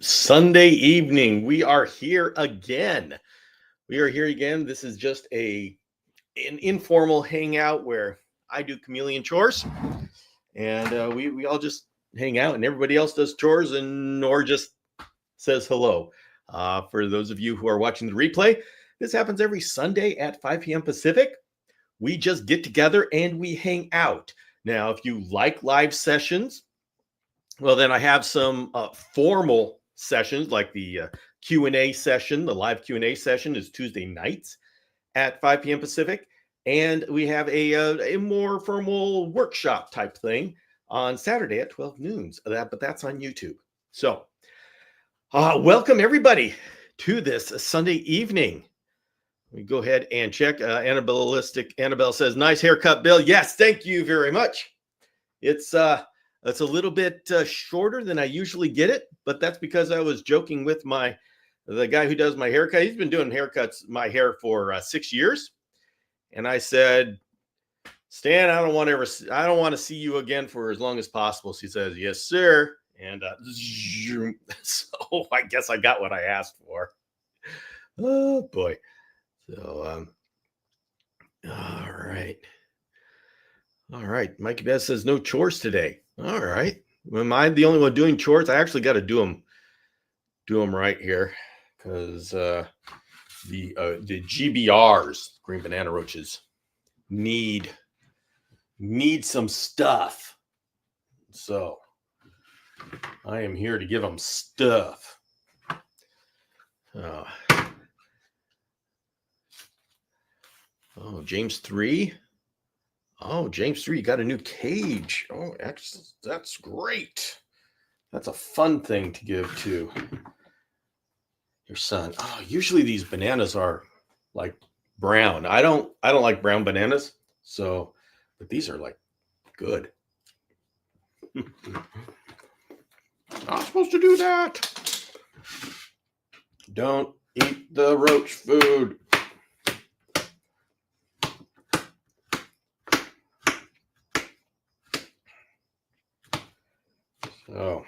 Sunday evening. We are here again. This is just an informal hangout where I do Chameleon chores, and we all just hang out, and everybody else does chores, and Nor just says hello. For those of you who are watching the replay, this happens every Sunday at 5 p.m. Pacific. We just get together and we hang out. Now, if you like live sessions, well, then I have some formal sessions like the Q&A session. The live Q&A session is Tuesday nights at 5 p.m. Pacific. And we have a more formal workshop type thing on Saturday at 12 noon. But that's on YouTube. So welcome, everybody, to this Sunday evening. We go ahead and check. Annabelle says, nice haircut, Bill. Yes, thank you very much. It's a little bit shorter than I usually get it, but that's because I was joking with the guy who does my haircut. He's been doing my hair for 6 years. And I said, Stan, I don't want to see you again for as long as possible. So he says, yes, sir. And so I guess I got what I asked for. Oh boy. So, all right. Mikey Beth says no chores today. All right. Am I the only one doing chores? I actually got to do them right here because the GBRs, green banana roaches, need some stuff. So I am here to give them stuff. James 3. Oh, James 3, you got a new cage. Oh, that's great. That's a fun thing to give to your son. Oh, usually these bananas are like brown. I don't like brown bananas. So, but these are like good. Not supposed to do that. Don't eat the roach food. Oh,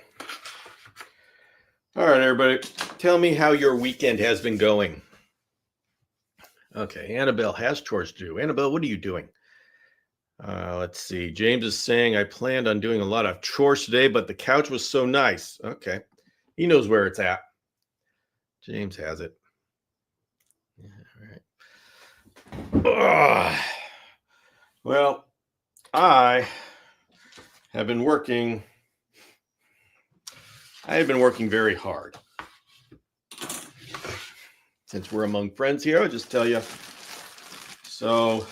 all right, everybody. Tell me how your weekend has been going. Okay, Annabelle has chores to do. Annabelle, what are you doing? Let's see. James is saying, I planned on doing a lot of chores today, but the couch was so nice. Okay, he knows where it's at. James has it. Yeah, all right. Well, I have been working very hard. Since we're among friends here, I'll just tell you. So,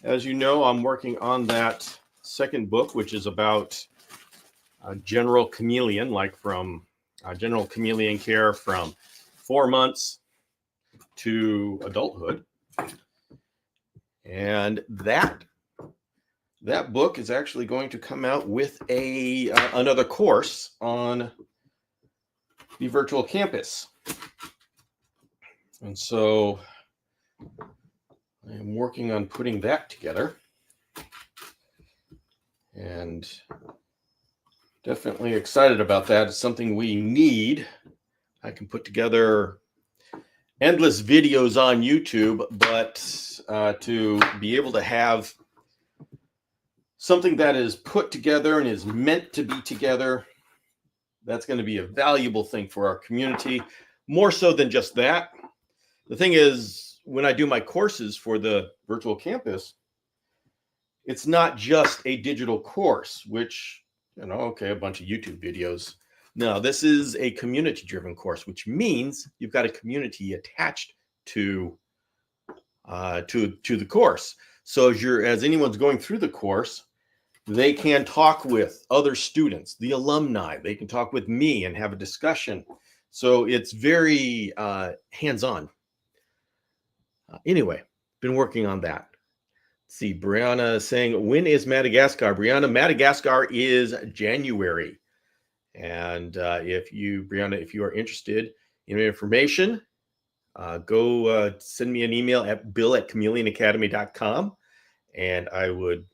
as you know, I'm working on that second book, which is about General Chameleon, like from General Chameleon care from 4 months to adulthood. And that book is actually going to come out with another course on the virtual campus. And so I'm working on putting that together. And definitely excited about that. It's something we need. I can put together endless videos on YouTube, but to be able to have something that is put together and is meant to be together, that's going to be a valuable thing for our community, more so than just that. The thing is, when I do my courses for the virtual campus, it's not just a digital course, which, a bunch of YouTube videos. No, this is a community-driven course, which means you've got a community attached to the course. So as anyone's going through the course, they can talk with other students, the alumni. They can talk with me and have a discussion. So it's very hands-on. Anyway, been working on that. Let's see, Brianna is saying, when is Madagascar? Brianna, Madagascar is January. And if you are interested in information, go send me an email at bill@chameleonacademy.com, and I would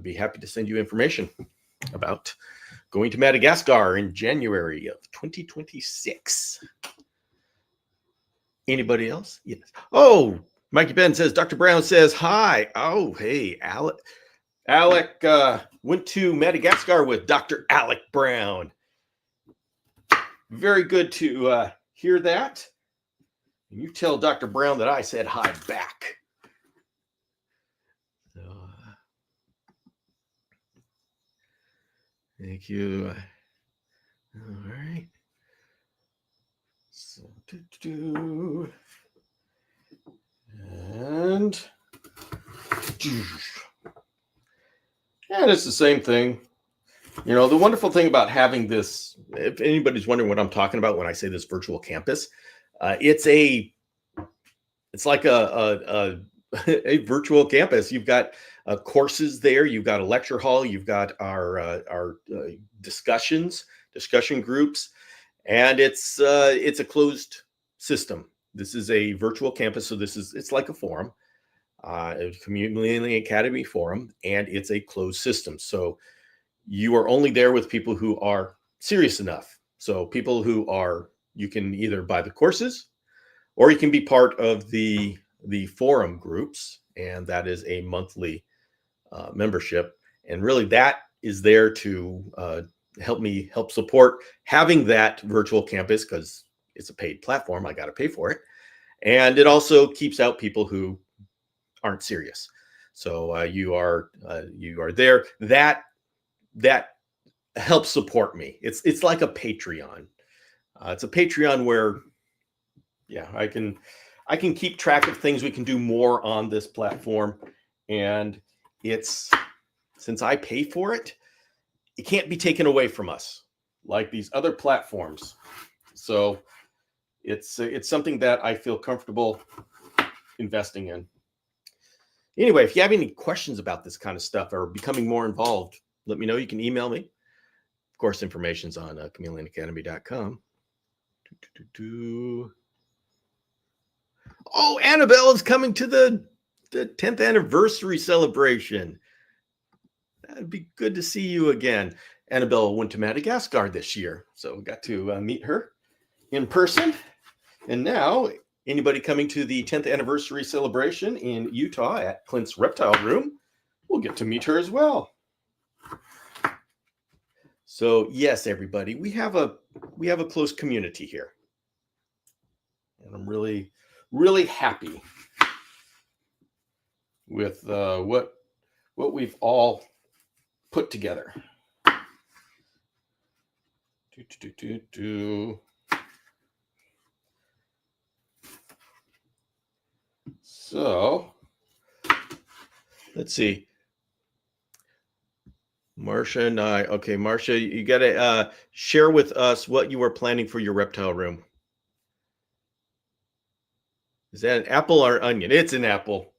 be happy to send you information about going to Madagascar in January of 2026. Anybody else? Yes. Oh, Mikey Ben says, Dr. Brown says hi. Oh, hey, Alec. Alec went to Madagascar with Dr. Alec Brown. Very good to hear that. And you tell Dr. Brown that I said hi back. So, thank you. All right. So, and it's the same thing. You know, the wonderful thing about having this, if anybody's wondering what I'm talking about when I say this virtual campus, it's like a a virtual campus. You've got courses there. You've got a lecture hall. You've got our discussion groups, and it's a closed system. This is a virtual campus, so it's like a forum, a Chameleon Academy forum, and it's a closed system. So you are only there with people who are serious enough. So people you can either buy the courses, or you can be part of the forum groups, and that is a monthly membership. And really, that is there to help support having that virtual campus, because it's a paid platform. I got to pay for it, and it also keeps out people who aren't serious. So you are there. That helps support me. It's like a Patreon. It's a Patreon where, yeah, I can keep track of things. We can do more on this platform, and since I pay for it, it can't be taken away from us like these other platforms. So it's something that I feel comfortable investing in. Anyway, if you have any questions about this kind of stuff or becoming more involved, let me know. You can email me. Of course, information's on ChameleonAcademy.com. Oh, Annabelle is coming to the 10th anniversary celebration. That'd be good to see you again. Annabelle went to Madagascar this year, so we got to meet her in person. And now, anybody coming to the 10th anniversary celebration in Utah at Clint's Reptile Room will get to meet her as well. So yes, everybody, we have a close community here, and I'm really, really happy with what we've all put together. So let's see. Marcia and I. Okay, Marcia, you got to share with us what you are planning for your reptile room. Is that an apple or onion? It's an apple.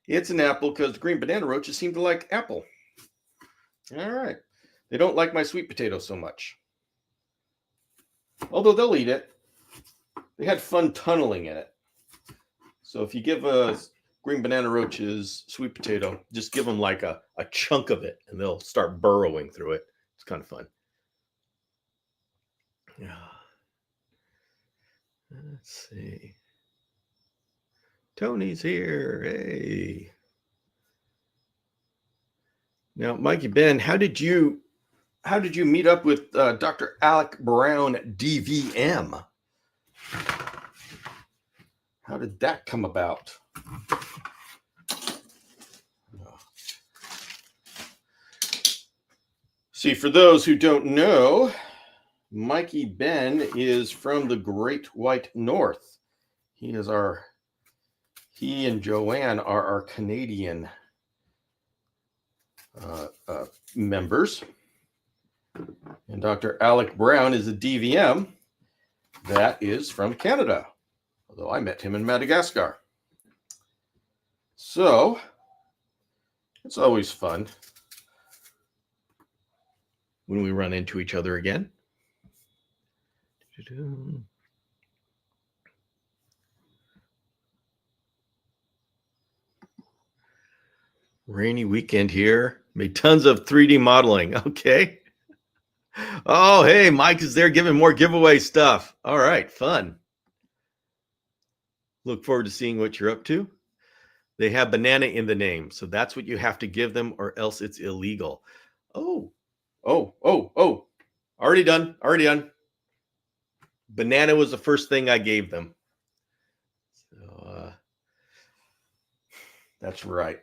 It's an apple because the green banana roaches seem to like apple. All right. They don't like my sweet potato so much, although they'll eat it. They had fun tunneling in it. So if you give a green banana roaches sweet potato, just give them like a chunk of it, and they'll start burrowing through it. It's kind of fun. Yeah. Let's see. Tony's here. Hey. Now, Mikey Ben, how did you meet up with Dr. Alec Brown, DVM? How did that come about? See, for those who don't know, Mikey Ben is from the Great White North. He and Joanne are our Canadian members. And Dr. Alec Brown is a DVM that is from Canada, although I met him in Madagascar. So it's always fun when we run into each other again. Rainy weekend here. Made tons of 3D modeling. Okay. Oh, hey, Mike is there giving more giveaway stuff. All right, fun. Look forward to seeing what you're up to. They have banana in the name, so that's what you have to give them, or else it's illegal. Oh, oh. Already done. Already done. Banana was the first thing I gave them. So that's right.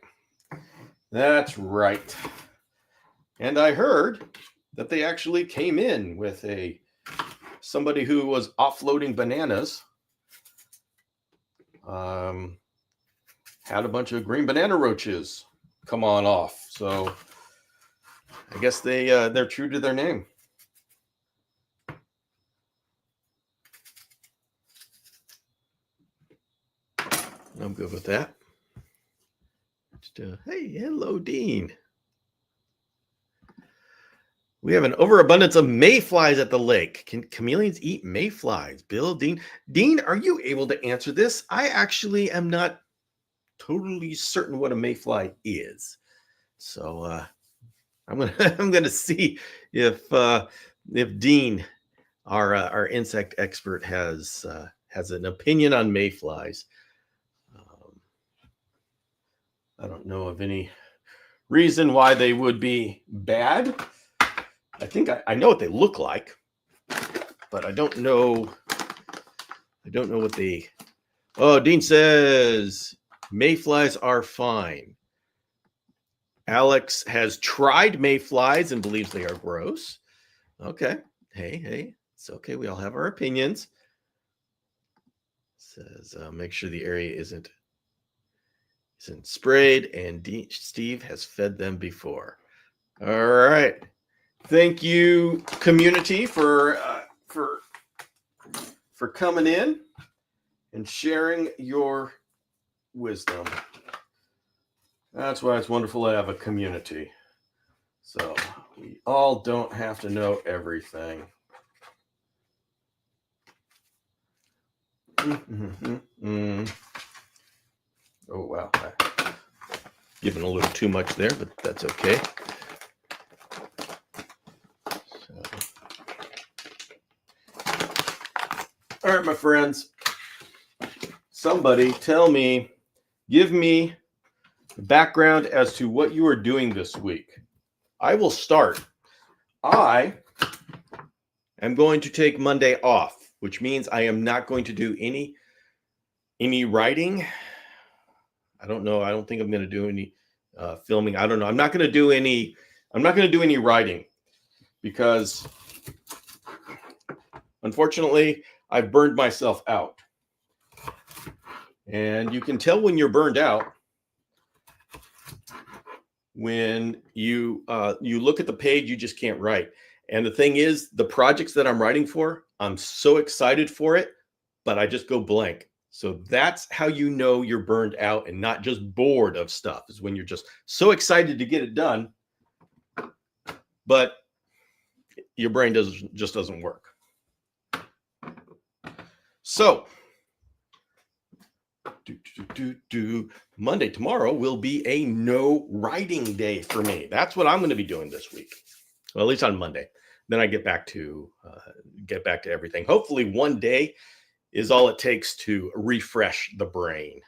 That's right. And I heard that they actually came in with somebody who was offloading bananas. Had a bunch of green banana roaches come on off. So I guess they're true to their name. I'm good with that. Hey, hello, Dean. We have an overabundance of mayflies at the lake. Can chameleons eat mayflies? Bill, Dean. Dean, are you able to answer this? I actually am not totally certain what a mayfly is. So I'm gonna see if Dean, our insect expert, has an opinion on mayflies. I don't know of any reason why they would be bad. I think I know what they look like, but I don't know what they. Oh, Dean says mayflies are fine. Alex has tried mayflies and believes they are gross. Okay. Hey, it's okay. We all have our opinions. Says make sure the area isn't sprayed, and Steve has fed them before. All right. Thank you, community, for coming in and sharing your wisdom. That's why it's wonderful to have a community. So we all don't have to know everything. Oh, wow. Giving a little too much there, but that's okay. All right, my friends. Somebody give me background as to what you are doing this week. I will start. I am going to take Monday off, which means I am not going to do any writing. I don't know. I don't think I'm going to do any filming. I don't know. I'm not going to do any writing because unfortunately I've burned myself out. And you can tell when you're burned out when you look at the page, you just can't write. And the thing is, the projects that I'm writing for, I'm so excited for it, but I just go blank. So that's how you know you're burned out and not just bored of stuff, is when you're just so excited to get it done, but your brain just doesn't work. So Monday, tomorrow, will be a no writing day for me. That's what I'm going to be doing this week. Well, at least on Monday. Then I get back to everything. Hopefully one day is all it takes to refresh the brain.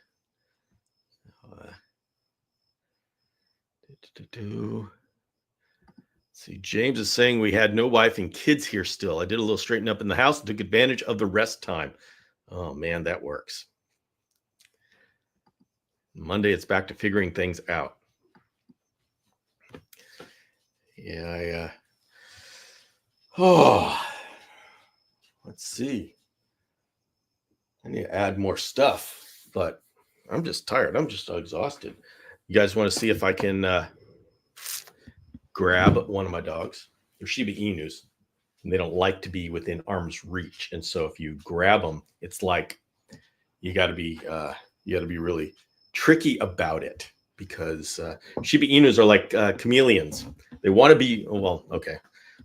See, James is saying we had no wife and kids here still. I did a little straightening up in the house and took advantage of the rest time. Oh, man, that works. Monday, it's back to figuring things out. Yeah, let's see. I need to add more stuff, but I'm just tired. I'm just exhausted. You guys want to see if I can grab one of my dogs? They're Shiba Inus, and they don't like to be within arm's reach. And so if you grab them, it's like you got to be really tricky about it, because Shiba Inus are like chameleons. They want to be, well, okay.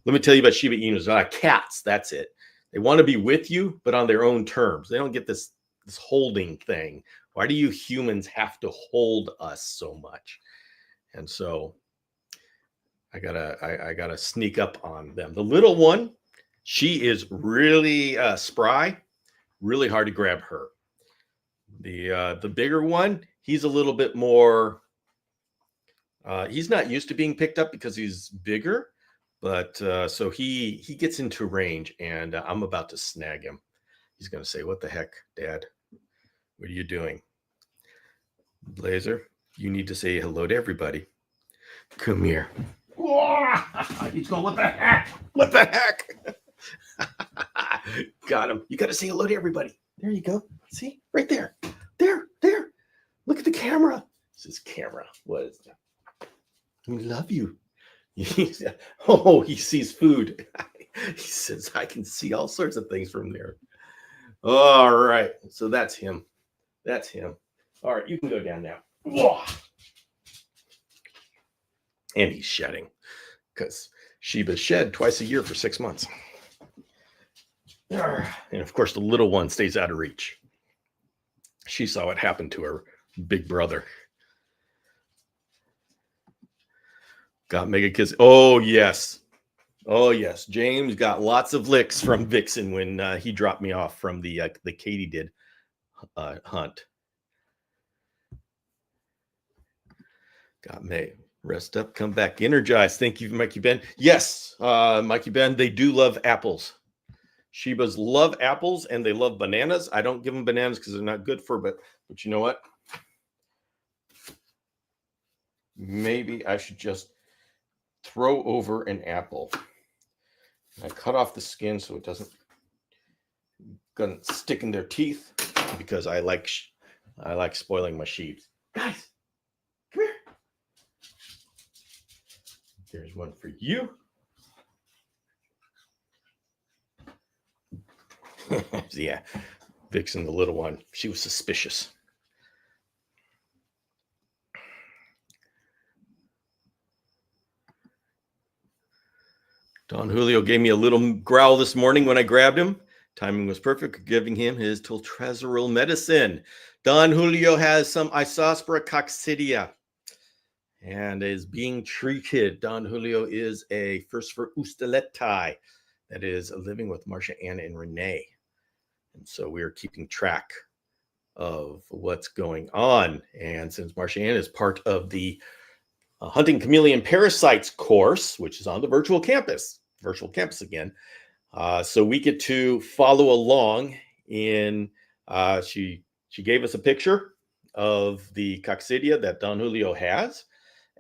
Let me tell you about Shiba Inus. Cats, that's it. They want to be with you, but on their own terms. They don't get this holding thing. Why do you humans have to hold us so much? And so I gotta sneak up on them. The little one, she is really spry, really hard to grab her. The bigger one, he's a little bit more. He's not used to being picked up because he's bigger, but so he gets into range, and I'm about to snag him. He's gonna say, "What the heck, Dad? What are you doing, Blazer? You need to say hello to everybody. Come here." He's going, "What the heck? What the heck?" Got him. You got to say hello to everybody. There you go. See, right there. There. Look at the camera. This is camera. What is that? We love you. Oh, he sees food. He says, "I can see all sorts of things from there." All right. So that's him. That's him. All right. You can go down now. And he's shedding because Sheba's shed twice a year for 6 months. And of course, the little one stays out of reach. She saw what happened to her big brother. Got mega kiss. Oh, yes. James got lots of licks from Vixen when he dropped me off from the Katydid hunt. Got me. Rest up, come back, energized. Thank you, Mikey Ben. Yes, Mikey Ben, they do love apples. Shebas love apples and they love bananas. I don't give them bananas because they're not good for, but you know what? Maybe I should just throw over an apple. I cut off the skin so it doesn't gonna stick in their teeth because I like spoiling my sheep. Guys, come here. There's one for you. Yeah, Vixen, the little one, she was suspicious. Don Julio gave me a little growl this morning when I grabbed him. Timing was perfect, giving him his toltrazeril medicine. Don Julio has some Isospora coccidia and is being treated. Don Julio is a first for Ustaleti that is living with Marcia, Anna, and Renee. And so we are keeping track of what's going on. And since Marcia Ann is part of the Hunting Chameleon Parasites course, which is on the virtual campus again, so we get to follow along in, she gave us a picture of the coccidia that Don Julio has.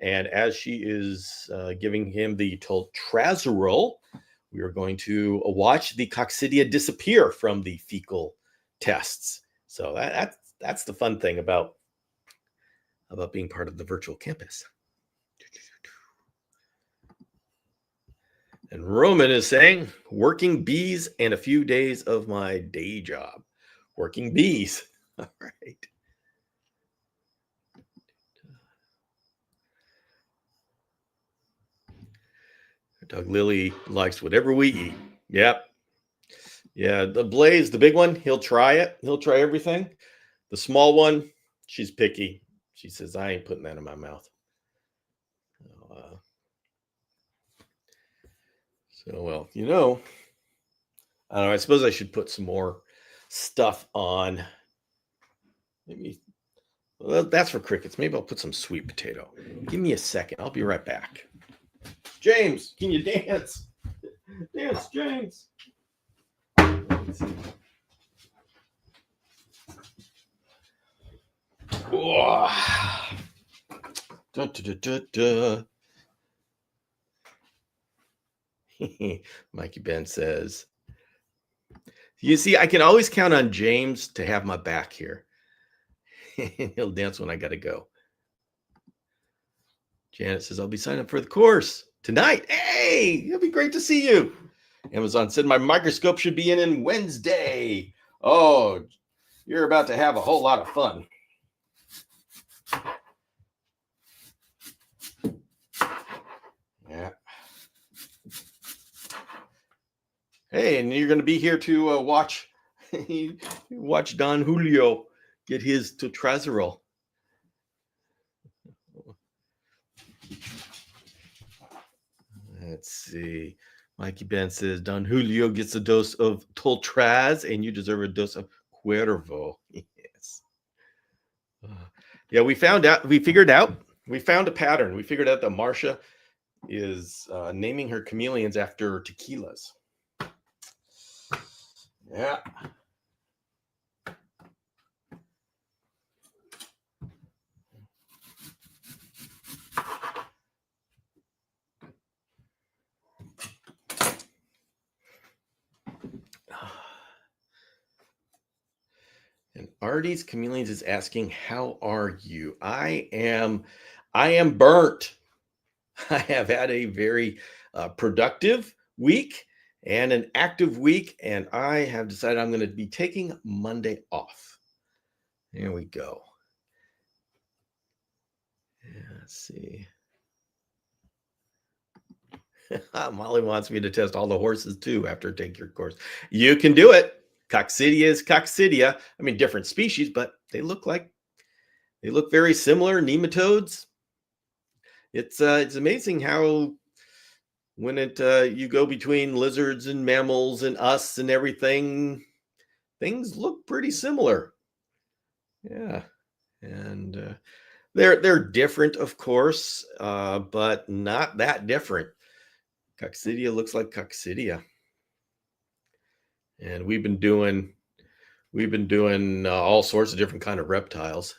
And as she is giving him the toltrazeril, we are going to watch the coccidia disappear from the fecal tests. So that's the fun thing about being part of the virtual campus. And Roman is saying, working bees and a few days of my day job. Working bees. All right. Doug Lilly likes whatever we eat. Yep. Yeah, the Blaze, the big one, he'll try it. He'll try everything. The small one, she's picky. She says, "I ain't putting that in my mouth." So, well, I don't know. I suppose I should put some more stuff on. Maybe, well, that's for crickets. Maybe I'll put some sweet potato. Give me a second. I'll be right back. James, can you dance? Dance, James. Da, da, da, da. Mikey Ben says, "You see, I can always count on James to have my back here." He'll dance when I got to go. Janet says, "I'll be signing up for the course tonight." Hey, it'll be great to see you. Amazon said, "My microscope should be in Wednesday." Oh, you're about to have a whole lot of fun. Yeah. Hey, and you're going to be here to watch Don Julio get his toltrazeril. Let's see. Mikey Ben says Don Julio gets a dose of Toltraz, and you deserve a dose of Cuervo. Yes. Yeah, we found out. We figured out. We found a pattern. We figured out that Marcia is naming her chameleons after tequilas. Yeah. And Artie's Chameleons is asking, "How are you?" I am burnt. I have had a very productive week and an active week, and I have decided I'm going to be taking Monday off. There we go. Yeah, let's see. Molly wants me to test all the horses too after take your course. You can do it. Coccidia is Coccidia. I mean, different species, but they look very similar. Nematodes. It's amazing how when you go between lizards and mammals and us and everything, things look pretty similar. Yeah, and they're different, of course, but not that different. Coccidia looks like Coccidia, and we've been doing all sorts of different kind of reptiles.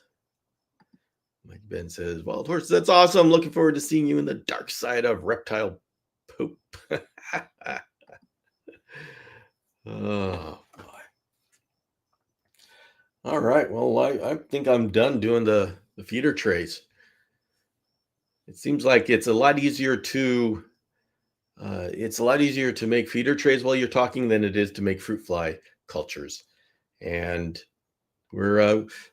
Mike Ben says, "Wild horse, that's awesome. Looking forward to seeing you in the dark side of reptile poop." Oh boy. All right. Well, I think I'm done doing the feeder trays. It seems like it's a lot easier to make feeder trays while you're talking than it is to make fruit fly cultures. And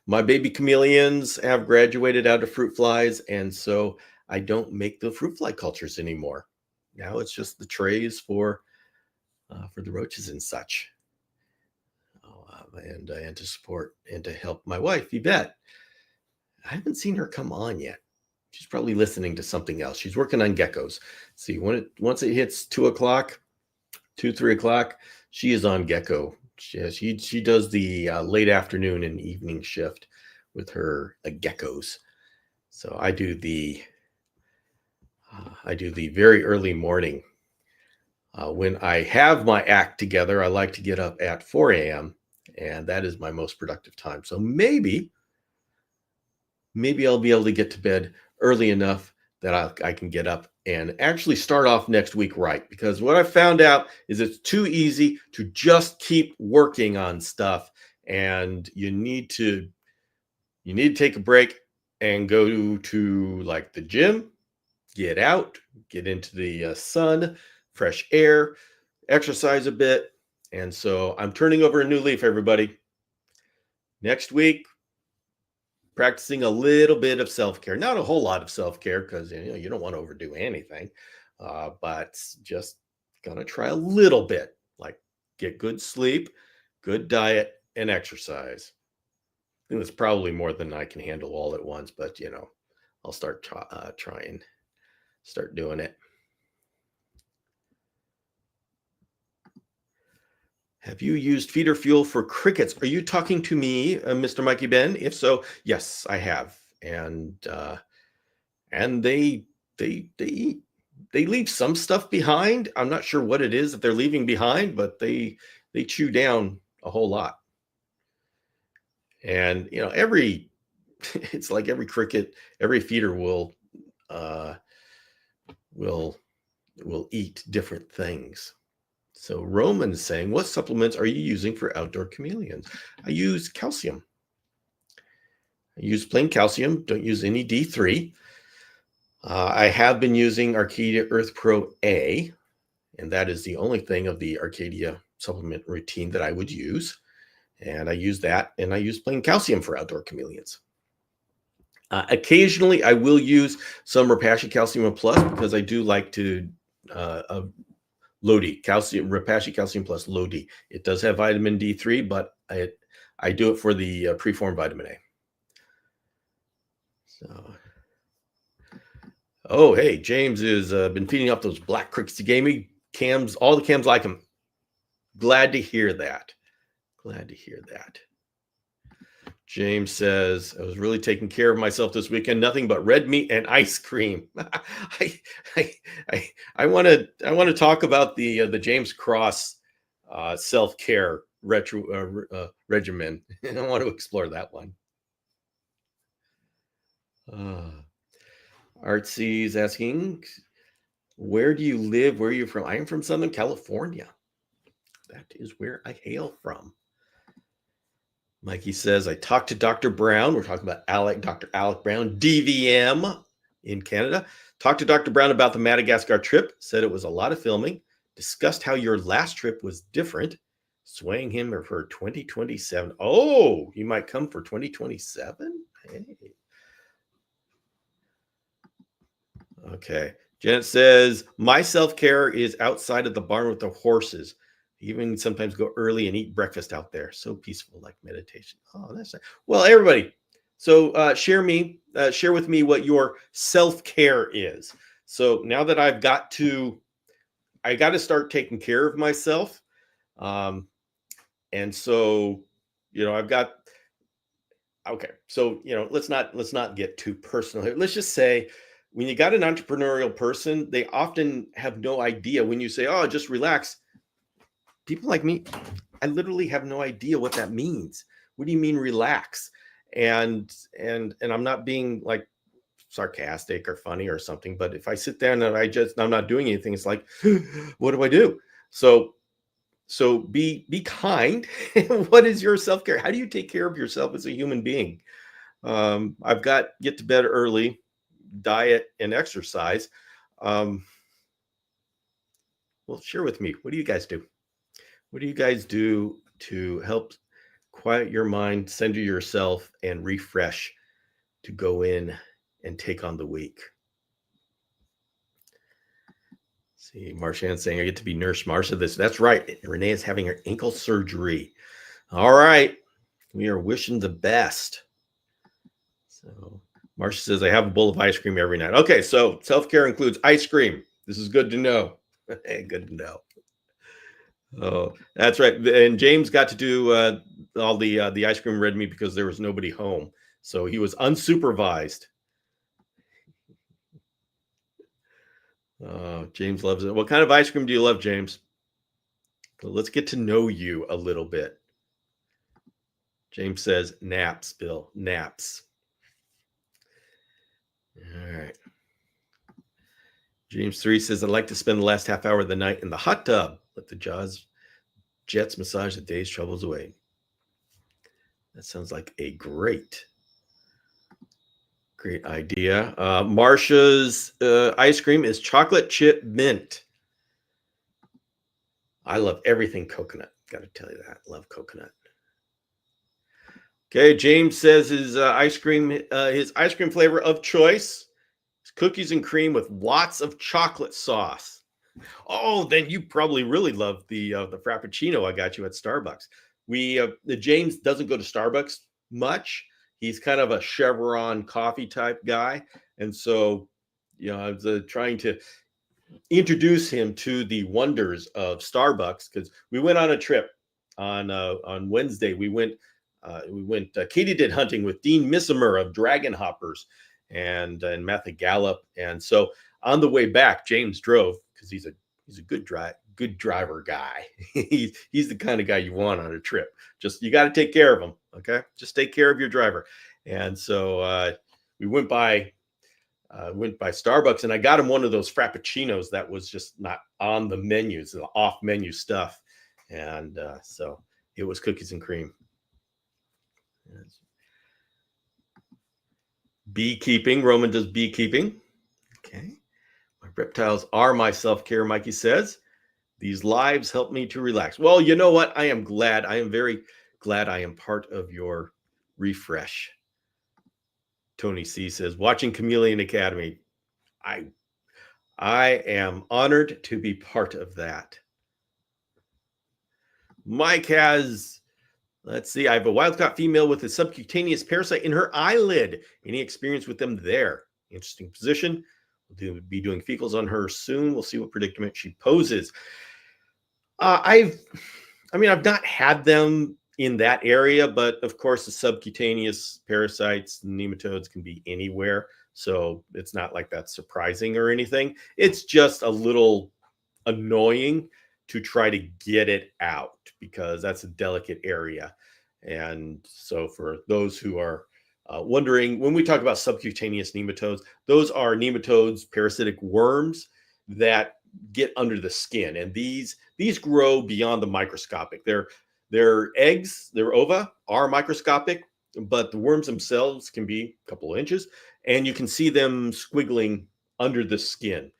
my baby chameleons have graduated out of fruit flies, and so I don't make the fruit fly cultures anymore. Now it's just the trays for the roaches and such. And to support and to help my wife, Yvette. I haven't seen her come on yet. She's probably listening to something else. She's working on geckos. See, once it hits 2:00, 3:00, she is on gecko. She does the late afternoon and evening shift with her geckos. So I do the very early morning. When I have my act together, I like to get up at 4 a.m. and that is my most productive time. So maybe I'll be able to get to bed early enough that I can get up and actually start off next week right. Because what I found out is it's too easy to just keep working on stuff, and you need to take a break and go to like the gym, get out, get into the sun, fresh air, exercise a bit. And so I'm turning over a new leaf, everybody. Next week, practicing a little bit of self-care, not a whole lot of self-care, because you don't want to overdo anything, but just gonna try a little bit, like get good sleep, good diet, and exercise. I think that's probably more than I can handle all at once, but I'll start doing it. Have you used feeder fuel for crickets? Are you talking to me, Mr. Mikey Ben? If so, yes, I have. And they leave some stuff behind. I'm not sure what it is that they're leaving behind, but they chew down a whole lot. And it's like every cricket, every feeder will eat different things. So Roman's saying, what supplements are you using for outdoor chameleons? I use calcium. I use plain calcium. Don't use any D3. I have been using Arcadia Earth Pro A, and that is the only thing of the Arcadia supplement routine that I would use. And I use that, and I use plain calcium for outdoor chameleons. Occasionally, I will use some Repashy Calcium Plus because I do like to low D calcium, Repashy Calcium Plus low D. It does have vitamin D3, but I do it for the preformed vitamin A. So, Oh, hey, James has been feeding up those black crickets you gave me. Cams, all the cams like them. Glad to hear that. Glad to hear that. James says, I was really taking care of myself this weekend. Nothing but red meat and ice cream. I, I, I want to talk about the James Cross self-care regimen. I want to explore that one. Artsy's asking, where do you live? Where are you from? I am from Southern California. That is where I hail from. Mikey says, I talked to Dr. Brown. We're talking about Dr. Alec Brown, DVM in Canada. Talked to Dr. Brown about the Madagascar trip. Said it was a lot of filming. Discussed how your last trip was different. Swaying him for 2027. Oh, he might come for 2027? Hey. Okay. Janet says, my self-care is outside of the barn with the horses. Even sometimes go early and eat breakfast out there. So peaceful, like meditation. Oh, that's nice. Well, everybody. So share with me what your self-care is. So now that I got to start taking care of myself. And so, okay. So, let's not get too personal here. Let's just say when you got an entrepreneurial person, they often have no idea when you say, oh, just relax. People like me, I literally have no idea what that means. What do you mean relax? And I'm not being like sarcastic or funny or something, but if I sit there and I'm not doing anything, it's like, what do I do? So be kind. What is your self-care? How do you take care of yourself as a human being? I've got get to bed early, diet and exercise. Well, share with me. What do you guys do? What do you guys do to help quiet your mind, center yourself, and refresh to go in and take on the week? See, Marshan's saying I get to be Nurse Marsha. That's right. Renee is having her ankle surgery. All right. We are wishing the best. So Marsha says, I have a bowl of ice cream every night. Okay, so self-care includes ice cream. This is good to know. Good to know. Oh, that's right. And James got to do all the ice cream red meat because there was nobody home. So he was unsupervised. James loves it. What kind of ice cream do you love, James? Well, let's get to know you a little bit. James says, naps, Bill, naps. All right. James 3 says, I'd like to spend the last half hour of the night in the hot tub. Let the jets massage the day's troubles away. That sounds like a great idea. Marsha's ice cream is chocolate chip mint. I love everything coconut. Got to tell you that. Love coconut. Okay, James says his ice cream flavor of choice is cookies and cream with lots of chocolate sauce. Oh, then you probably really love the Frappuccino I got you at Starbucks. The James doesn't go to Starbucks much. He's kind of a Chevron coffee type guy. And so, I was trying to introduce him to the wonders of Starbucks because we went on a trip on Wednesday. We went katydid hunting with Dean Missimer of Dragon Hoppers and Matthew Gallup. And so on the way back, James drove because he's a good driver guy. he's the kind of guy you want on a trip. Just you got to take care of him. Okay, just take care of your driver. And so we went by Starbucks, and I got him one of those Frappuccinos that was just not on the menus, the off menu stuff. And so it was cookies and cream. Yes. Beekeeping. Roman does beekeeping. Okay. My reptiles are my self-care, Mikey says. These lives help me to relax. Well, you know what? I am glad. I am very glad I am part of your refresh. Tony C says, watching Chameleon Academy. I am honored to be part of that. Mike has, let's see, I have a wild-caught female with a subcutaneous parasite in her eyelid. Any experience with them there? Interesting position. We'll be doing fecals on her soon. We'll see what predicament she poses. I've not had them in that area, but of course, the subcutaneous parasites, nematodes can be anywhere. So it's not like that's surprising or anything. It's just a little annoying to try to get it out because that's a delicate area. And so for those who are wondering, when we talk about subcutaneous nematodes, those are nematodes, parasitic worms that get under the skin, and these grow beyond the microscopic. Their eggs, their ova, are microscopic, but the worms themselves can be a couple of inches, and you can see them squiggling under the skin.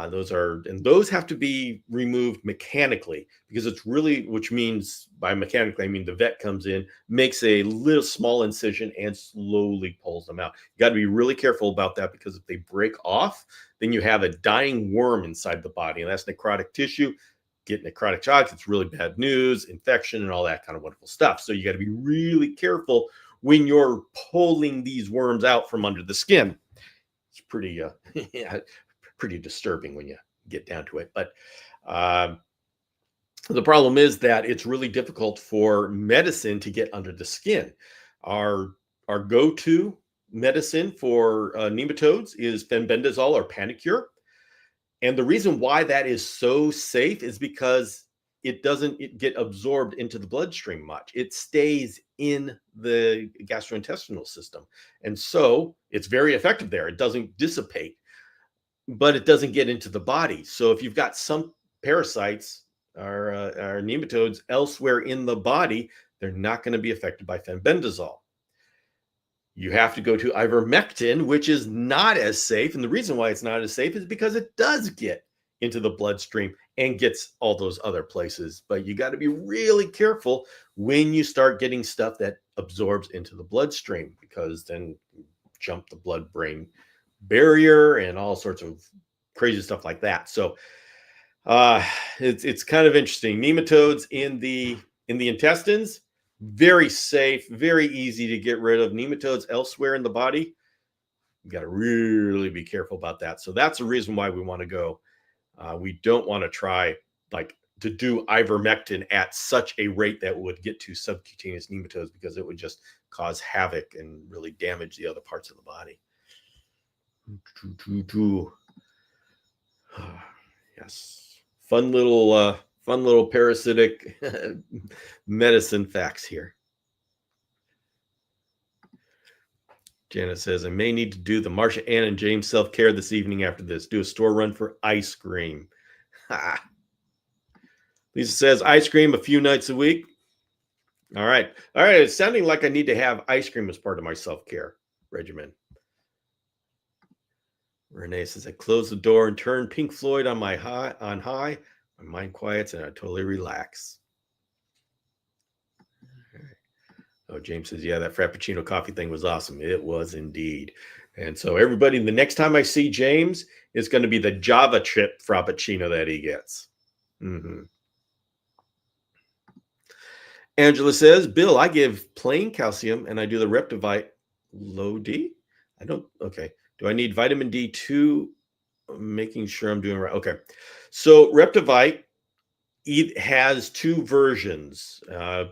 Those have to be removed mechanically because it's really, which means by mechanically, I mean the vet comes in, makes a little small incision and slowly pulls them out. You got to be really careful about that because if they break off, then you have a dying worm inside the body, and that's necrotic tissue. Get necrotic shocks, it's really bad news, infection, and all that kind of wonderful stuff. So you got to be really careful when you're pulling these worms out from under the skin. It's pretty, yeah, pretty disturbing when you get down to it. But the problem is that it's really difficult for medicine to get under the skin. Our go-to medicine for nematodes is fenbendazole or Panicure. And the reason why that is so safe is because it doesn't get absorbed into the bloodstream much. It stays in the gastrointestinal system. And so it's very effective there. It doesn't dissipate, but it doesn't get into the body. So if you've got some parasites or nematodes elsewhere in the body, they're not going to be affected by fenbendazole. You have to go to ivermectin, which is not as safe. And the reason why it's not as safe is because it does get into the bloodstream and gets all those other places. But you got to be really careful when you start getting stuff that absorbs into the bloodstream, because then you jump the blood-brain barrier and all sorts of crazy stuff like that. So it's kind of interesting. Nematodes in the intestines, very safe, very easy to get rid of. Nematodes elsewhere in the body, you got to really be careful about that. So that's the reason why we want to go. We don't want to try to do ivermectin at such a rate that would get to subcutaneous nematodes, because it would just cause havoc and really damage the other parts of the body. Yes, fun little parasitic medicine facts here. Janet says, I may need to do the Marsha, Ann, and James self-care this evening after this. Do a store run for ice cream. Lisa says, ice cream a few nights a week. All right. It's sounding like I need to have ice cream as part of my self-care regimen. Renee says, I close the door and turn Pink Floyd on high. My mind quiets and I totally relax. Oh, James says, yeah, that Frappuccino coffee thing was awesome. It was indeed. And so everybody, the next time I see James, it's going to be the Java chip Frappuccino that he gets. Mm-hmm. Angela says, Bill, I give plain calcium and I do the Reptivite low D. Okay. Do I need vitamin D2? Making sure I'm doing right. Okay. So Reptivite, it has two versions.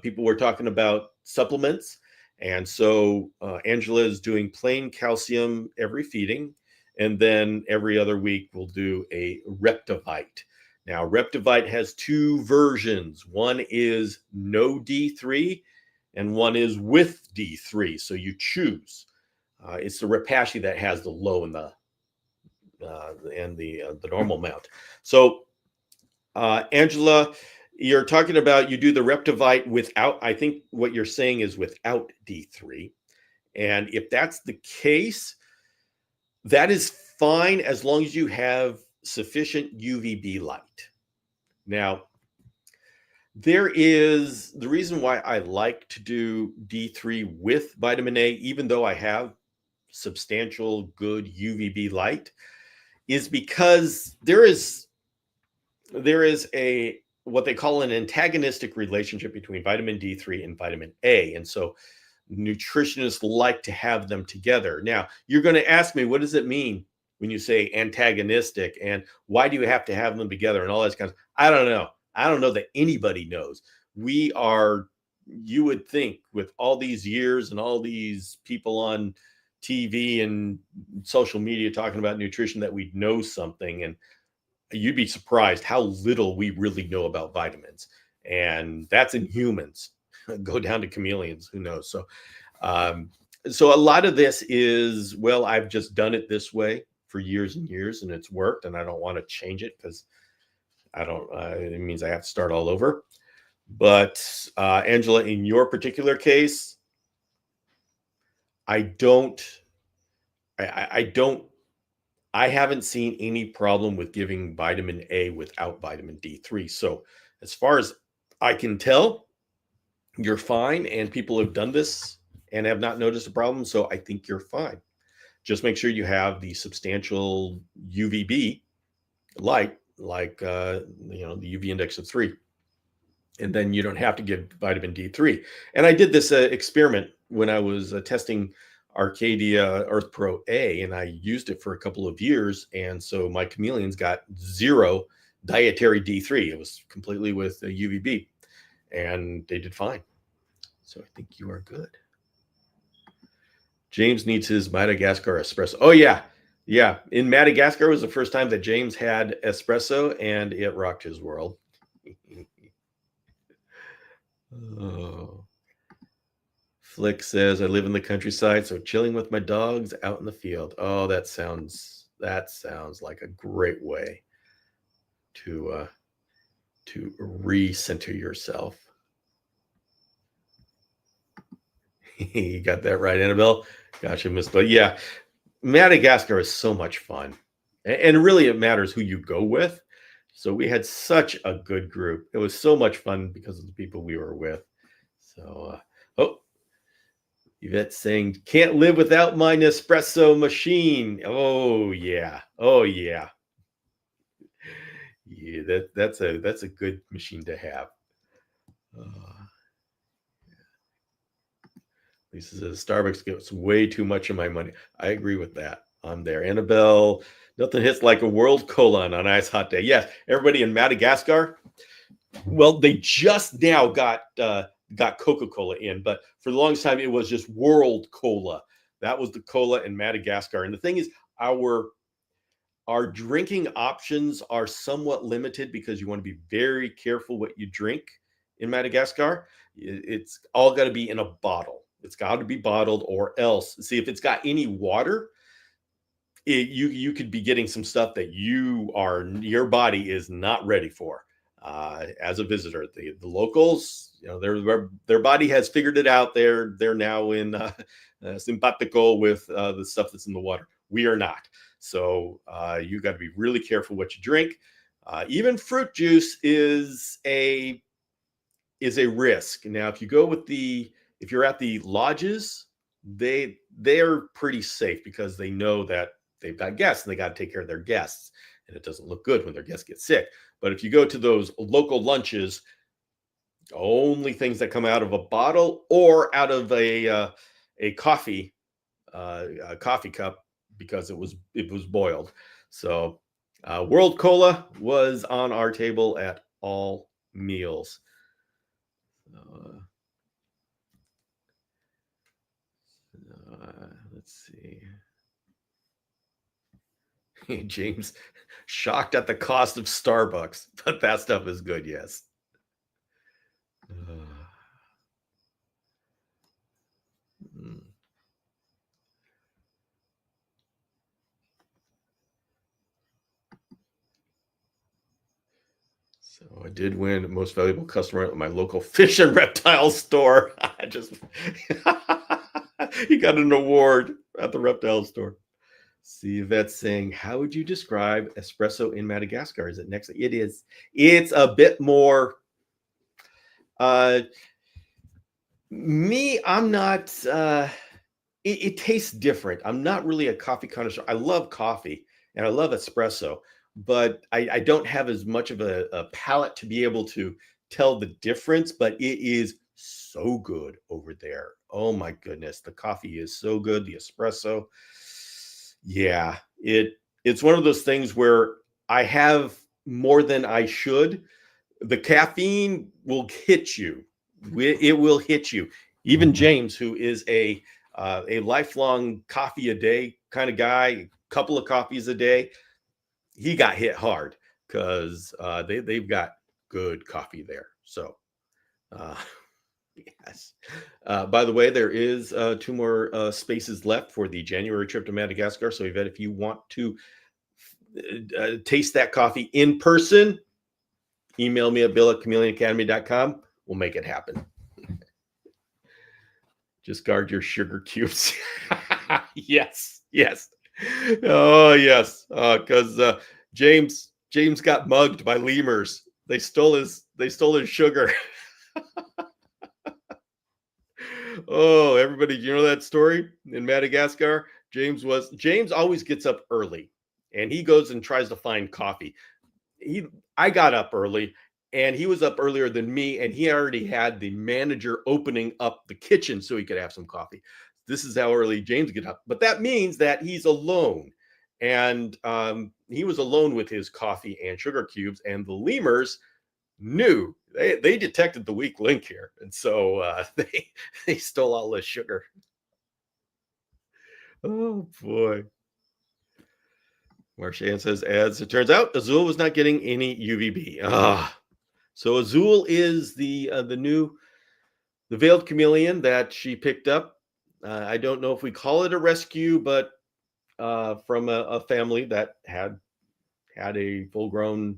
People were talking about supplements. And so Angela is doing plain calcium every feeding. And then every other week we'll do a Reptivite. Now, Reptivite has two versions. One is no D3 and one is with D3. So you choose. It's the Repashy that has the low and the normal amount. So Angela, you're talking about you do the Reptivite without, I think what you're saying is without D3. And if that's the case, that is fine as long as you have sufficient UVB light. Now, there is the reason why I like to do D3 with vitamin A, even though I have substantial good UVB light, is because there is a what they call an antagonistic relationship between vitamin D3 and vitamin A. And so nutritionists like to have them together. Now, you're going to ask me, what does it mean when you say antagonistic, and why do you have to have them together and all that kind of, I don't know. I don't know that anybody knows. We are, you would think with all these years and all these people on TV and social media talking about nutrition that we'd know something, and you'd be surprised how little we really know about vitamins. And that's in humans. Go down to chameleons, who knows? Um, so a lot of this is, well, I've just done it this way for years and years, and it's worked, and I don't want to change it because I don't. It means I have to start all over. But Angela, in your particular case, I don't. I don't. I haven't seen any problem with giving vitamin A without vitamin D3. So, as far as I can tell, you're fine, and people have done this and have not noticed a problem. So, I think you're fine. Just make sure you have the substantial UVB light, like the UV index of 3, and then you don't have to give vitamin D3. And I did this experiment when I was testing Arcadia Earth Pro A, and I used it for a couple of years. And so my chameleons got 0 dietary D3. It was completely with UVB, and they did fine. So I think you are good. James needs his Madagascar espresso. Oh, yeah. Yeah. In Madagascar was the first time that James had espresso, and it rocked his world. Oh. Flick says, I live in the countryside, so chilling with my dogs out in the field. Oh, that sounds like a great way to recenter yourself. You got that right, Annabelle. Gotcha, Miss. But yeah, Madagascar is so much fun, and really, it matters who you go with. So we had such a good group. It was so much fun because of the people we were with. So, oh, Yvette's saying, can't live without my Nespresso machine. Oh yeah. Oh yeah. Yeah, that's a good machine to have. Lisa says Starbucks gets way too much of my money. I agree with that. I'm there. Annabelle, nothing hits like a World Cola on an ice hot day. Yes, everybody in Madagascar. Well, they just now got Coca-Cola in, but for the longest time it was just World Cola. That was the cola in Madagascar. And the thing is, our drinking options are somewhat limited because you want to be very careful what you drink in Madagascar. It's all got to be in a bottle. It's got to be bottled, or else, see, if it's got any water, you could be getting some stuff that your body is not ready for. As a visitor, the locals, their body has figured it out. They're now in simpatico with the stuff that's in the water. We are not. So you got to be really careful what you drink. Even fruit juice is a risk. Now, if you go with if you're at the lodges, they're pretty safe because they know that they've got guests and they got to take care of their guests. And it doesn't look good when their guests get sick. But if you go to those local lunches, only things that come out of a bottle or out of a coffee cup, because it was boiled. So World Cola was on our table at all meals. Let's see. James, shocked at the cost of Starbucks, but that stuff is good, yes. So I did win most valuable customer at my local fish and reptile store. I just he got an award at the reptile store. See, Yvette's saying, how would you describe espresso in Madagascar? Is it next? It is. It's a bit more. I'm not. It tastes different. I'm not really a coffee connoisseur. I love coffee and I love espresso, but I don't have as much of a palate to be able to tell the difference. But it is so good over there. Oh my goodness, the coffee is so good. The espresso. Yeah, it's one of those things where I have more than I should. The caffeine will hit you. It will hit you. Even James, who is a lifelong coffee a day kind of guy, a couple of coffees a day, he got hit hard because they've got good coffee there. So, yes. By the way, there is 2 more spaces left for the January trip to Madagascar. So, Yvette, if you want to taste that coffee in person, email me at bill@chameleonacademy.com. We'll make it happen. Just guard your sugar cubes. Yes, yes. Oh, yes. Because James got mugged by lemurs. They stole his sugar. Oh, everybody, you know that story in Madagascar? James always gets up early and he goes and tries to find coffee. I got up early and he was up earlier than me, and he already had the manager opening up the kitchen so he could have some coffee. This is how early James get up, but that means that he's alone, and he was alone with his coffee and sugar cubes, and the lemurs knew they detected the weak link here, and so they stole all the sugar. Oh boy. Marchand says, as it turns out, Azul was not getting any UVB. So Azul is the veiled chameleon that she picked up. I don't know if we call it a rescue, but from a family that had a full-grown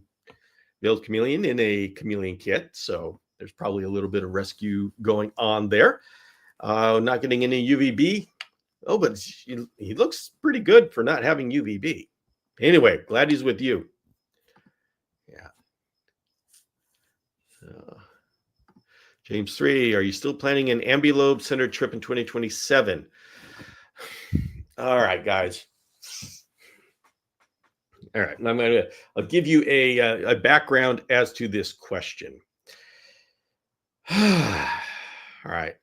veiled chameleon in a chameleon kit. So there's probably a little bit of rescue going on there. Not getting any UVB. Oh, but he looks pretty good for not having UVB. Anyway, glad he's with you. Yeah. James 3, are you still planning an ambilobe centered trip in 2027? All right, guys. All right, I'll give you a background as to this question. All right.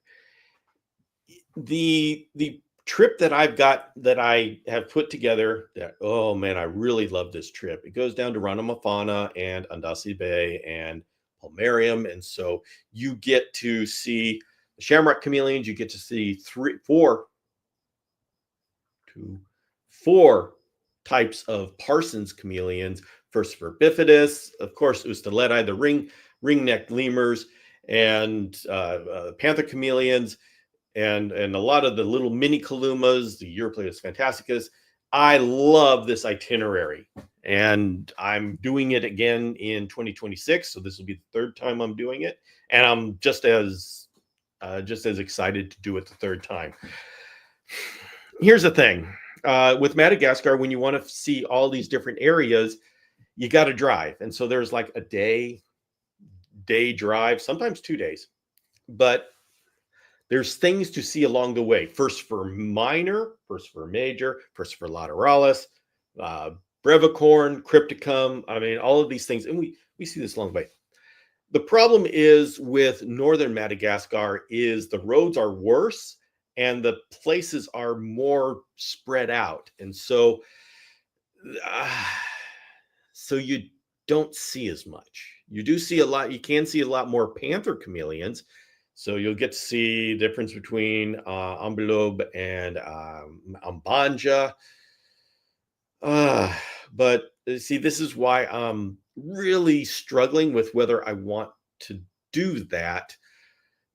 The trip that I have put together, oh man, I really love this trip. It goes down to Ranamafana and Andasi Bay and Palmarium, and so you get to see the shamrock chameleons. You get to see four types of Parsons chameleons. Furcifer bifidus, of course, Ustaleti, the ring-necked lemurs, and panther chameleons, and a lot of the little mini Kalumas, the Eurypleus fantasticus. I love this itinerary, and I'm doing it again in 2026. So this will be the third time I'm doing it, and I'm just as excited to do it the third time. Here's the thing. With Madagascar, when you want to see all these different areas, you got to drive. And so there's like a day drive, sometimes 2 days. But there's things to see along the way. First for minor, first for major, first for lateralis, brevicorn, crypticum. I mean, all of these things. And we see this along the way. The problem is with northern Madagascar is the roads are worse and the places are more spread out. And so you don't see as much. You do see a lot. You can see a lot more panther chameleons. So you'll get to see the difference between ambilobe and ambanja. But see, this is why I'm really struggling with whether I want to do that,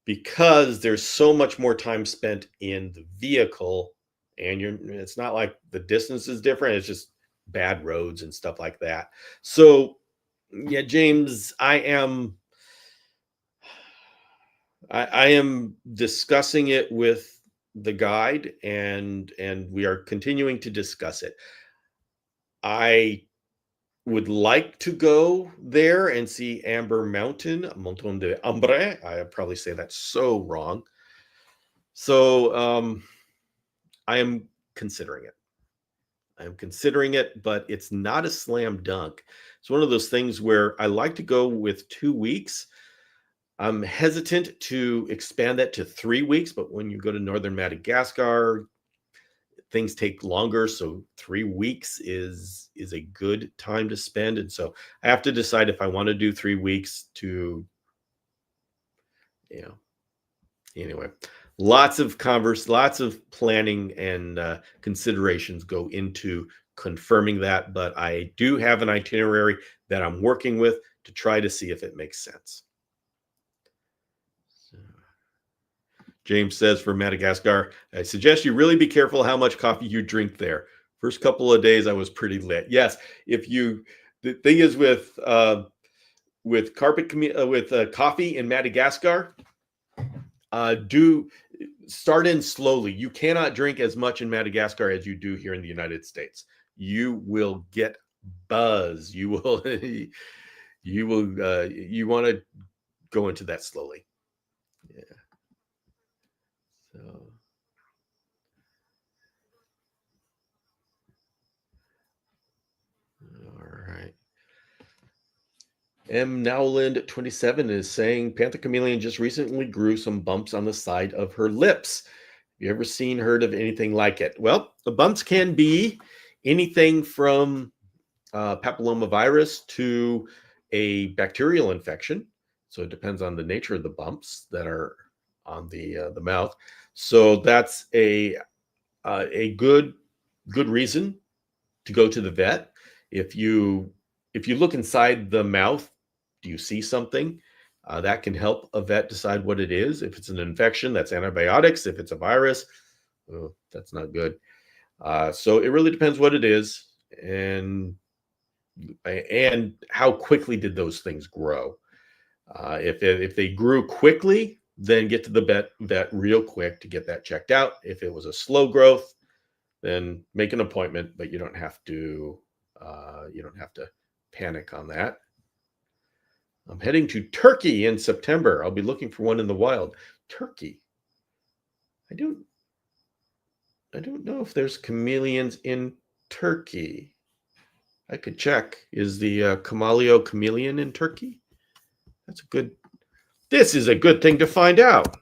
because there's so much more time spent in the vehicle, and it's not like the distance is different. It's just bad roads and stuff like that. So yeah, James, I am discussing it with the guide, and we are continuing to discuss it. I would like to go there and see Amber Mountain, Monton de Ambre. I probably say that so wrong. So I am considering it. But it's not a slam dunk. It's one of those things where I like to go with 2 weeks. I'm hesitant to expand that to 3 weeks, but when you go to northern Madagascar, things take longer. So 3 weeks is a good time to spend. And so I have to decide if I want to do 3 weeks to, you know, anyway, lots of lots of planning and considerations go into confirming that. But I do have an itinerary that I'm working with to try to see if it makes sense. So, James says for Madagascar, I suggest you really be careful how much coffee you drink there. First couple of days, I was pretty lit. Yes, the thing is with coffee in Madagascar, do start in slowly. You cannot drink as much in Madagascar as you do here in the United States. You will get buzz. You will you want to go into that slowly. Yeah. So all right. M. Nowland 27 is saying Panther Chameleon just recently grew some bumps on the side of her lips. Have you ever heard of anything like it? Well, the bumps can be anything from papillomavirus to a bacterial infection. So it depends on the nature of the bumps that are on the mouth. So that's a good reason to go to the vet. If you look inside the mouth, do you see something? That can help a vet decide what it is. If it's an infection, that's antibiotics. If it's a virus, oh, that's not good. So it really depends what it is and how quickly did those things grow. If they grew quickly, then get to the vet real quick to get that checked out. If it was a slow growth, then make an appointment, but you don't have to panic on that. I'm heading to Turkey in September. I'll be looking for one in the wild. Turkey. I don't know if there's chameleons in Turkey. I could check. Is the Camaleo chameleon in Turkey? This is a good thing to find out.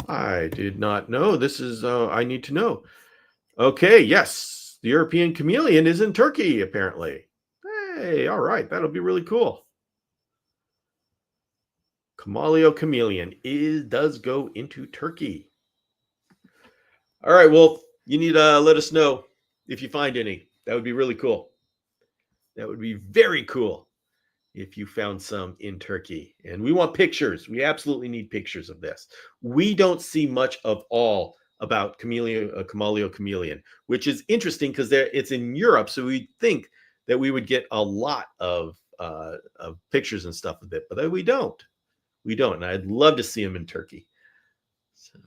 I did not know. This is, I need to know. Okay, yes. The European chameleon is in Turkey, apparently. Hey, all right. That'll be really cool. Camaleo chameleon does go into Turkey. All right. Well, you need to let us know if you find any. That would be really cool. That would be very cool if you found some in Turkey. And we want pictures. We absolutely need pictures of this. We don't see much of all about Camaleo chameleon, which is interesting because it's in Europe. So we think that we would get a lot of pictures and stuff of it, but we don't. We don't. And I'd love to see them in Turkey. So,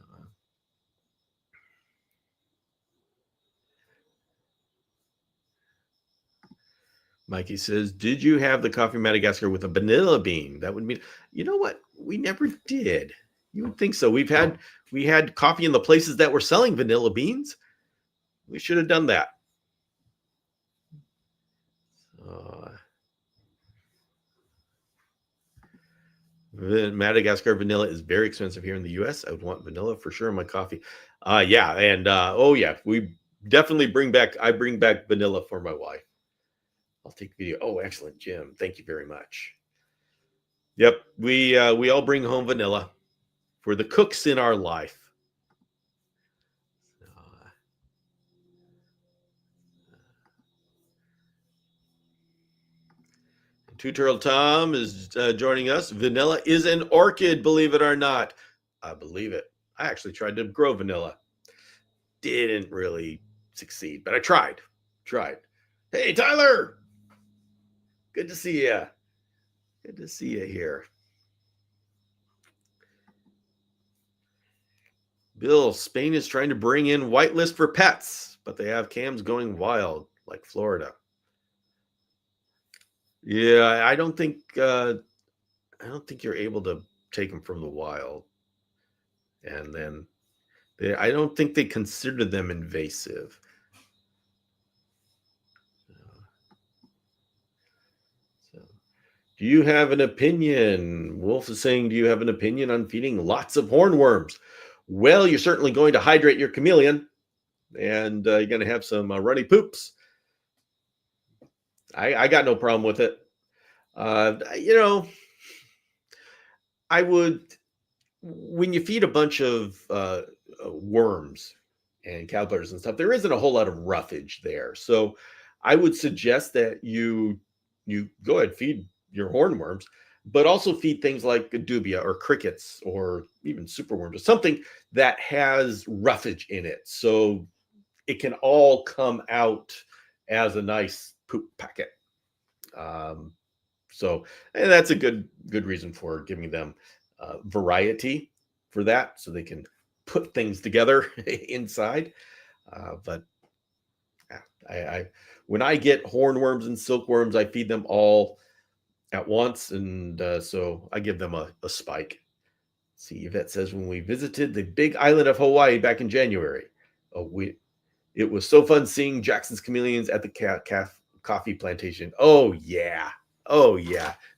Mikey says, did you have the coffee Madagascar with a vanilla bean? That would mean, you know what? We never did. You would think so. We had coffee in the places that were selling vanilla beans. We should have done that. Madagascar vanilla is very expensive here in the US. I would want vanilla for sure in my coffee. Yeah. And oh yeah, we definitely bring back vanilla for my wife. I'll take video. Oh, excellent, Jim. Thank you very much. Yep, we all bring home vanilla for the cooks in our life. Two Turtle Tom is joining us. Vanilla is an orchid, believe it or not. I believe it. I actually tried to grow vanilla. Didn't really succeed, but I tried. Hey, Tyler. Good to see you. Good to see you here. Bill, Spain is trying to bring in whitelist for pets, but they have cams going wild, like Florida. Yeah, I don't think you're able to take them from the wild, and then I don't think they consider them invasive. So, Do you have an opinion? Wolf is saying, do you have an opinion on feeding lots of hornworms? Well, you're certainly going to hydrate your chameleon, and you're going to have some runny poops. I got no problem with it. You know, I would, when you feed a bunch of worms and caterpillars and stuff, there isn't a whole lot of roughage there. So I would suggest that you go ahead, feed your hornworms, but also feed things like dubia or crickets or even superworms or something that has roughage in it, so it can all come out as a nice poop packet. So, and that's a good reason for giving them variety for that, so they can put things together inside. But I when I get hornworms and silkworms, I feed them all at once, and so I give them a spike. See, Yvette says, when we visited the big island of Hawaii back in January, it was so fun seeing Jackson's chameleons at the coffee plantation. Oh yeah,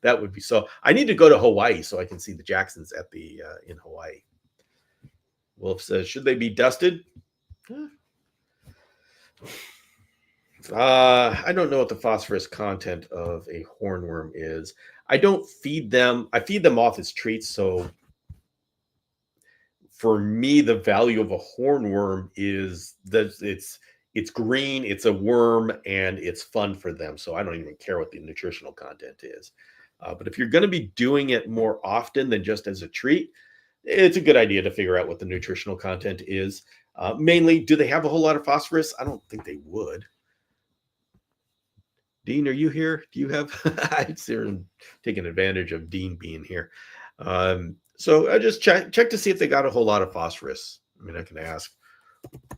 that would be so. I need to go to Hawaii so I can see the Jacksons at the in Hawaii. Wolf says, should they be dusted? I don't know what the phosphorus content of a hornworm is. I don't feed them. I feed them off as treats. So for me, the value of a hornworm is that it's green, it's a worm, and it's fun for them. So I don't even care what the nutritional content is. But if you're going to be doing it more often than just as a treat, it's a good idea to figure out what the nutritional content is. Mainly, do they have a whole lot of phosphorus? I don't think they would. Dean, are you here? Do you have? I'm taking advantage of Dean being here. So I just check to see if they got a whole lot of phosphorus. I mean, I can ask.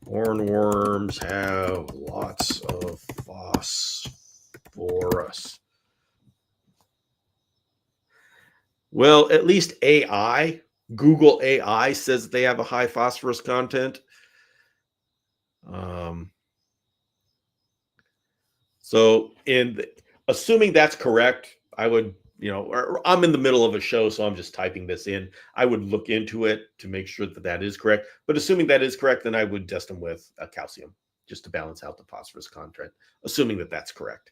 Hornworms have lots of phosphorus. Well, at least Google AI says that they have a high phosphorus content. So assuming that's correct, I would, I'm in the middle of a show, so I'm just typing this in. I would look into it to make sure that that is correct. But assuming that is correct, then I would test them with calcium just to balance out the phosphorus content, assuming that that's correct.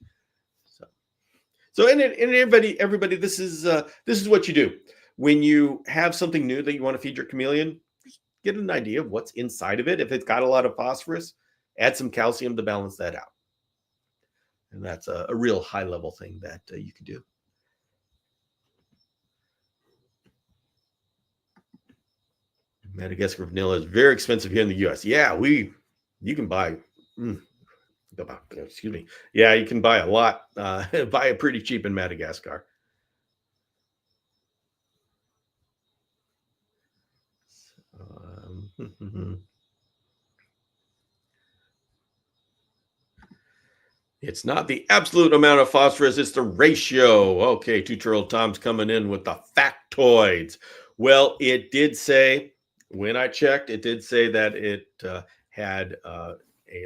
So and everybody, this is what you do when you have something new that you want to feed your chameleon. Just get an idea of what's inside of it. If it's got a lot of phosphorus, add some calcium to balance that out. And that's a real high level thing that you can do. Madagascar vanilla is very expensive here in the U.S. Yeah, you can buy. Excuse me. Yeah, you can buy a lot. Buy it pretty cheap in Madagascar. It's not the absolute amount of phosphorus, it's the ratio. Okay, Two-Turtle Tom's coming in with the factoids. Well, it did say, when I checked, it did say that it had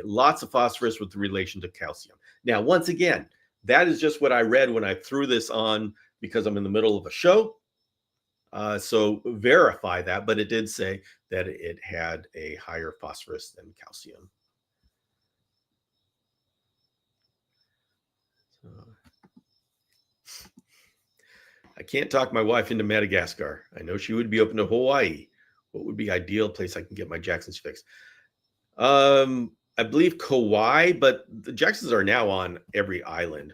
lots of phosphorus with relation to calcium. Now, once again, that is just what I read when I threw this on because I'm in the middle of a show. So verify that, but it did say that it had a higher phosphorus than calcium. I can't talk my wife into Madagascar. I know she would be open to Hawaii. What would be ideal place I can get my Jacksons fixed? I believe Kauai, but the Jacksons are now on every island.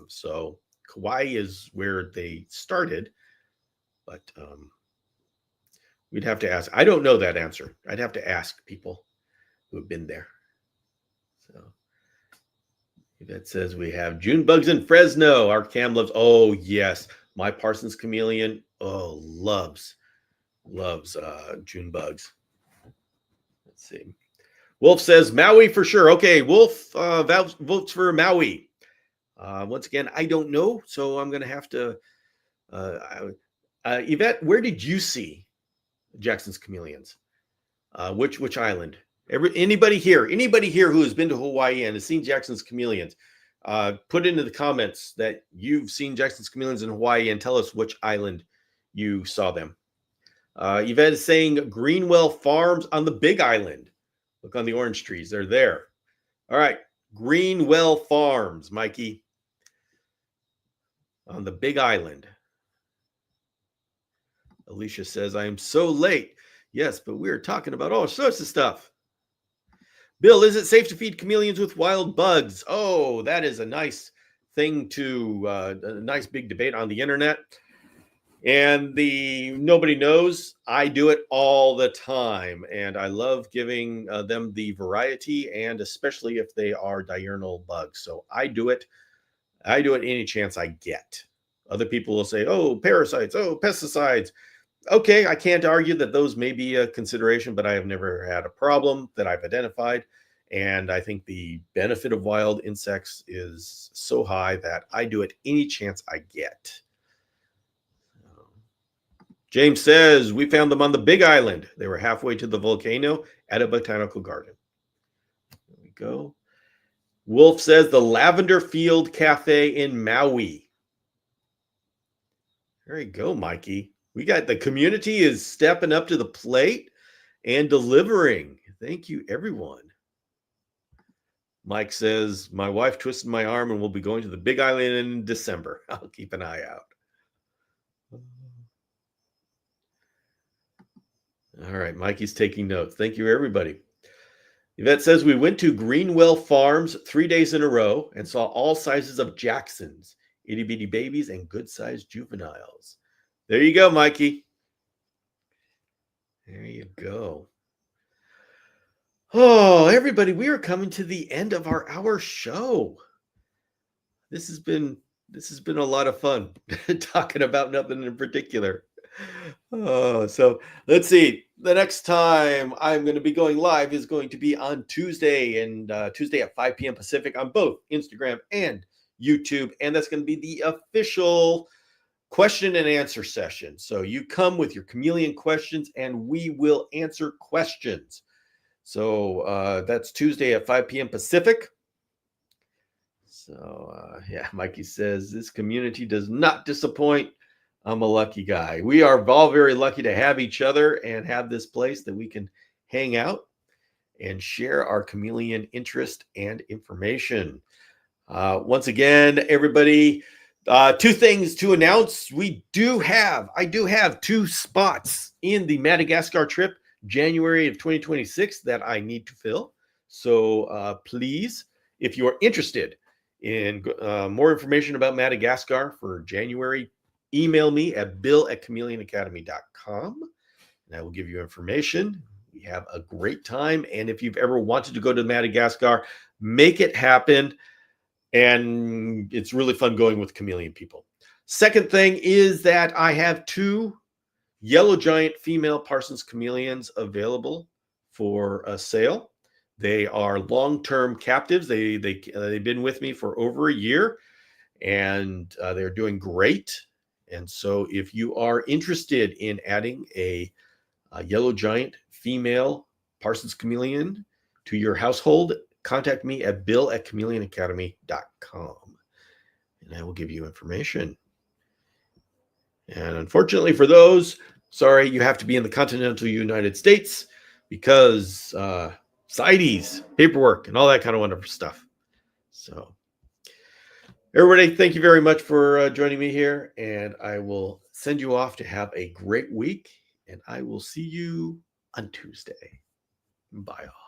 So Kauai is where they started, but we'd have to ask. I don't know that answer. I'd have to ask people who have been there. So that says we have June bugs in Fresno. Our Cam loves. Oh yes, my Parsons chameleon. Oh, loves June bugs. Let's see. Wolf says Maui for sure. Okay, Wolf votes for Maui. Once again, I don't know, so I'm going to have to. Yvette, where did you see Jackson's chameleons? Which island? Anybody here who has been to Hawaii and has seen Jackson's chameleons? Put into the comments that you've seen Jackson's chameleons in Hawaii and tell us which island you saw them. Yvette is saying Greenwell Farms on the Big Island. Look on the orange trees. They're there. All right. Greenwell Farms, Mikey. On the Big Island. Alicia says, I am so late. Yes, but we're talking about all sorts of stuff. Bill, is it safe to feed chameleons with wild bugs? Oh, that is a nice thing to, a nice big debate on the internet. And nobody knows. I do it all the time. And I love giving them the variety, and especially if they are diurnal bugs. So I do it any chance I get. Other people will say, oh, parasites, oh, pesticides. Okay, I can't argue that those may be a consideration, but I have never had a problem that I've identified. And I think the benefit of wild insects is so high that I do it any chance I get. James says, we found them on the Big Island. They were halfway to the volcano at a botanical garden. There we go. Wolf says, the Lavender Field Cafe in Maui. There you go, Mikey. We got the community is stepping up to the plate and delivering. Thank you, everyone. Mike says, my wife twisted my arm and we'll be going to the Big Island in December. I'll keep an eye out. All right, Mikey's taking notes. Thank you, everybody. Yvette says, we went to Greenwell Farms 3 days in a row and saw all sizes of Jacksons, itty-bitty babies and good-sized juveniles. There you go, Mikey. There you go. Oh, everybody, we are coming to the end of our show. This has been a lot of fun talking about nothing in particular. Oh, so let's see. The next time I'm going to be going live is going to be on Tuesday, and Tuesday at 5 p.m. Pacific on both Instagram and YouTube, and that's going to be the official question and answer session. So you come with your chameleon questions and we will answer questions. So that's Tuesday at 5 p.m. Pacific. So yeah, Mikey says this community does not disappoint. I'm a lucky guy. We are all very lucky to have each other and have this place that we can hang out and share our chameleon interest and information. Once again, everybody, 2 things to announce. I do have 2 spots in the Madagascar trip, January of 2026, that I need to fill. So please, if you are interested in more information about Madagascar for January, email me at bill@chameleonacademy.com and I will give you information. We have a great time. And if you've ever wanted to go to Madagascar, make it happen. And it's really fun going with chameleon people. Second thing is that I have 2 yellow giant female Parsons chameleons available for a sale. They are long-term captives. They've been with me for over a year, and they're doing great. And so if you are interested in adding a yellow giant female Parsons chameleon to your household, contact me at bill@chameleonacademy.com and I will give you information. And unfortunately for those, sorry, you have to be in the continental United States because CITES, paperwork, and all that kind of wonderful stuff. So everybody, thank you very much for joining me here, and I will send you off to have a great week, and I will see you on Tuesday. Bye all.